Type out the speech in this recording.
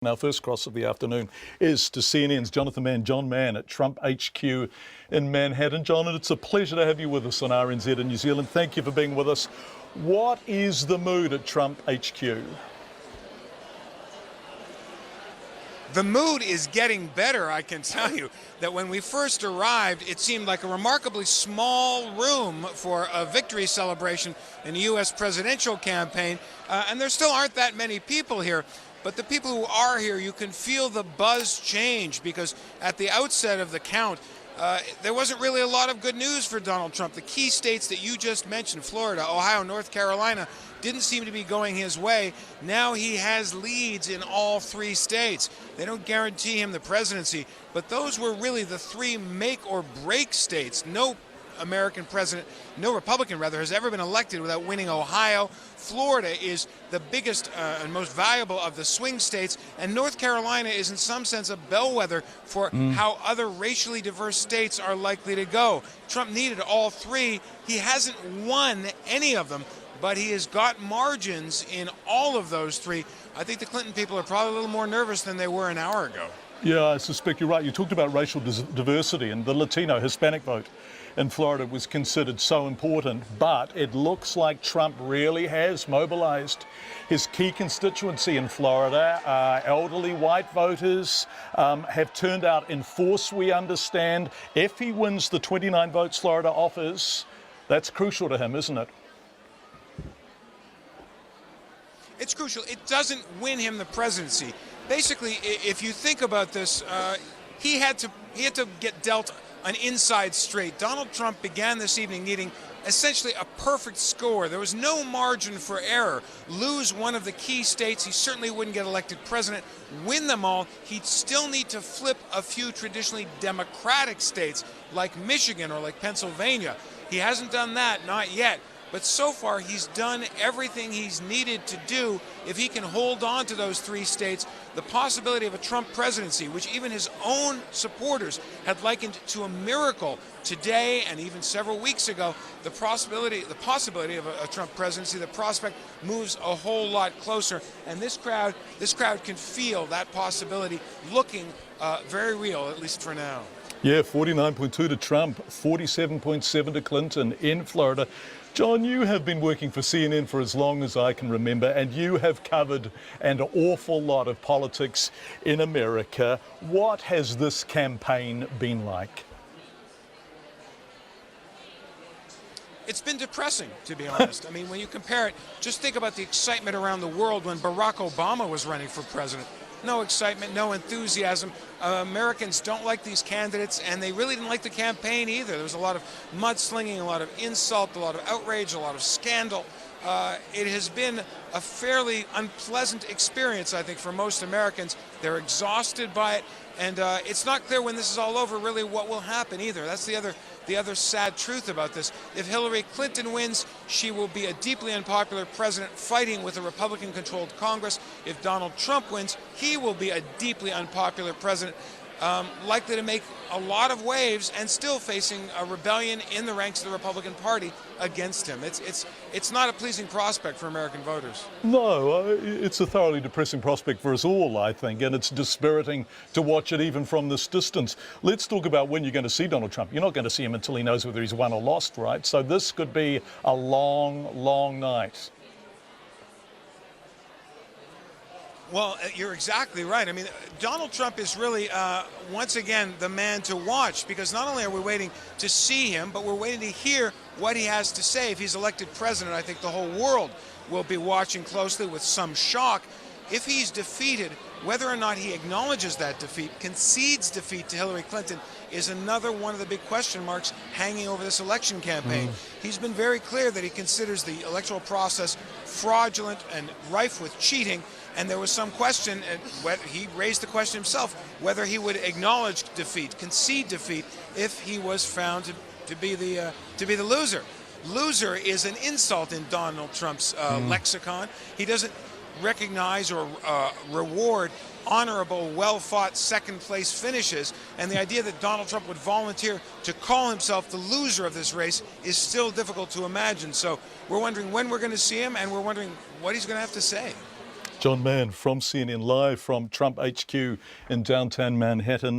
Our first cross of the afternoon is to CNN's Jon Mann at Trump HQ in Manhattan. John, and it's a pleasure to have you with us on RNZ in New Zealand. Thank you for being with us. What is the mood at Trump HQ? The mood is getting better, I can tell you. That when we first arrived, it seemed like a remarkably small room for a victory celebration in the U.S. presidential campaign. And there still aren't that many people here. But the people who are here, you can feel the buzz change, because at the outset of the count, there wasn't really a lot of good news for Donald Trump. The key states that you just mentioned, Florida, Ohio, North Carolina, didn't seem to be going his way. Now he has leads in all three states. They don't guarantee him the presidency, but those were really the three make or break states. No American president, no Republican rather, has ever been elected without winning Ohio. Florida is the biggest and most valuable of the swing states, and North Carolina is in some sense a bellwether for how other racially diverse states are likely to go. Trump needed all three. He hasn't won any of them, but he has got margins in all of those three. I think the Clinton people are probably a little more nervous than they were an hour ago. Yeah, I suspect you're right. You talked about racial diversity, and the Latino, Hispanic vote in Florida was considered so important, but it looks like Trump really has mobilized his key constituency in Florida. Elderly white voters have turned out in force, we understand. If he wins the 29 votes Florida offers, that's crucial to him, isn't it? It's crucial. It doesn't win him the presidency. Basically, if you think about this, he had to get dealt an inside straight. Donald Trump began this evening needing essentially a perfect score. There was no margin for error. Lose one of the key states, he certainly wouldn't get elected president. Win them all, he'd still need to flip a few traditionally Democratic states like Michigan or like Pennsylvania. He hasn't done that, not yet. But so far, he's done everything he's needed to do. If he can hold on to those three states, the possibility of a Trump presidency, which even his own supporters had likened to a miracle today and even several weeks ago, the possibility of a Trump presidency, the prospect moves a whole lot closer. And this crowd can feel that possibility looking very real, at least for now. Yeah, 49.2 to Trump, 47.7 to Clinton in Florida. John, you have been working for CNN for as long as I can remember, and you have covered an awful lot of politics in America. What has this campaign been like? It's been depressing, to be honest. I mean, when you compare it, just think about the excitement around the world when Barack Obama was running for president. No excitement, no enthusiasm. Americans don't like these candidates, and they really didn't like the campaign either. There was a lot of mudslinging, a lot of insult, a lot of outrage, a lot of scandal. It has been a fairly unpleasant experience, I think, for most Americans. They're exhausted by it, and it's not clear when this is all over really what will happen either. That's the other sad truth about this. If Hillary Clinton wins, she will be a deeply unpopular president fighting with a Republican-controlled Congress. If Donald Trump wins, he will be a deeply unpopular president, likely to make a lot of waves and still facing a rebellion in the ranks of the Republican Party against him. It's not a pleasing prospect for American voters. No, it's a thoroughly depressing prospect for us all, I think, and it's dispiriting to watch it even from this distance. Let's talk about when you're going to see Donald Trump. You're not going to see him until he knows whether he's won or lost, right? So this could be a long, long night. Well, you're exactly right. I mean, Donald Trump is really, once again, the man to watch, because not only are we waiting to see him, but we're waiting to hear what he has to say. If he's elected president, I think the whole world will be watching closely with some shock. If he's defeated, whether or not he acknowledges that defeat, concedes defeat to Hillary Clinton, is another one of the big question marks hanging over this election campaign. He's been very clear that he considers the electoral process fraudulent and rife with cheating. And there was some question, he raised the question himself, whether he would acknowledge defeat, concede defeat, if he was found to be the loser. Loser is an insult in Donald Trump's lexicon. He doesn't recognize or reward honorable, well-fought second-place finishes, and the idea that Donald Trump would volunteer to call himself the loser of this race is still difficult to imagine. So we're wondering when we're going to see him, and we're wondering what he's going to have to say. Jon Mann from CNN, live from Trump HQ in downtown Manhattan.